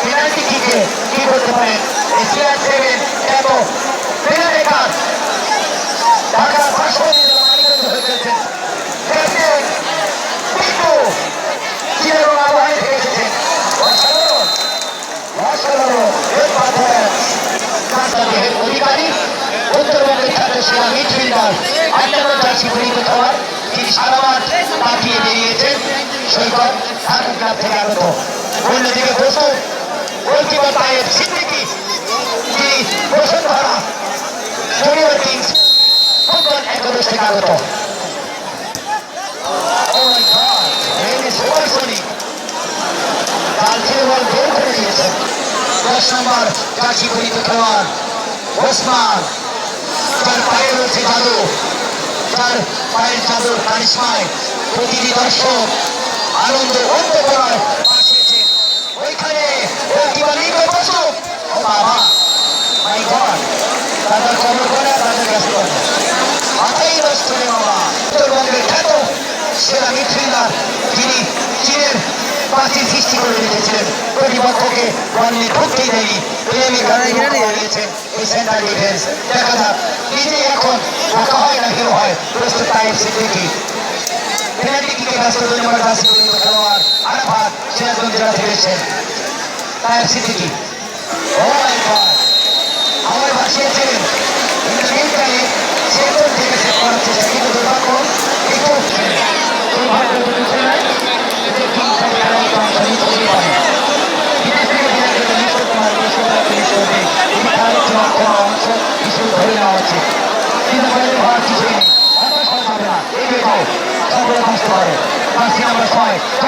penalty কিকে কি করতে পারেন এশিয়া 7 এত পেনাল্টি কাট ঢাকা ভাষণে মানিকগঞ্জ হয়ে গেছেন ক্যাপ্টেন টিটু চিরং আবহাওয়ায় থেকে এসেছেন অসাধারণ অসাধারণ এর মাধ্যমে অধিকারী উত্তরবঙ্গের ছাত্র সেরা মিডফিল্ডার আন্ডার জার্সি পরিহিত হওয়ার তিনি সারা মাঠ পাঠিয়ে বেরিয়েছেন সৈকত ঢাকা ক্লাব থেকে আগত অন্যদিকে প্রস্তুত গোলকিপার তাইব সিদ্দিকী তিনি বসুন্ধরা জুনিয়র কিংস ফুটবল একাদশ থেকে আগত বের করে দিয়েছেন 10 নম্বর জার্সি পরিহিত খেলোয়াড় ওসমান তার পায়ে রয়েছে জাদু তার পায়ের জাদুর কারিশমায় প্রতিটি দর্শক আনন্দ অন্ত করার আসিয়েছে ওইখানে বাবা মাই গড তাদের খবর করে তাদের ব্যস্ত মাথায় নষ্ট করে বাবা উত্তরবঙ্গের খ্যাত সেরা মিডফিল্ডার যিনি চীনের প্রাচীর সৃষ্টি করে রেখেছিলেন প্রতিপক্ষকে বললে ঢুকতেই দেয়নি দিয়েছেন এই সেন্টার ডিফেন্স দেখা যাক নিজেই এখন ঢাকা হয় না হিরো হয় প্রস্তুত তাইব সিদ্দিকী পেনাল্টি কিকে ব্যস্ত 2 নম্বর জার্সি পরিহিত খেলোয়াড় আরাফাত সিরাজগঞ্জ জেলা থেকে এসেছেন তাইব সিদ্দিকী ও মাই গড আমার ভাসিয়েছিলেন ইন্টারনেটে সেন্টার থেকে সেট করার চেষ্টা কিন্তু দুর্ভাগ্য একটু দুর্ভাগ্য যদি ছেলে যে কিংস খেলা একটু অংশ নিতে পারে বিদেশ থেকে বিদেশে নিশ্চিত করার বিশ্বকাপ হিসেবে এই খেলার কোনো অংশ হিসেবে ধরে নেওয়া হচ্ছে কিন্তু বাইরে হওয়ার কিছুই নেই হতাশ হওয়া যাবে না এগিয়ে যাও সফলতা আসতে পারে 5 নম্বর 6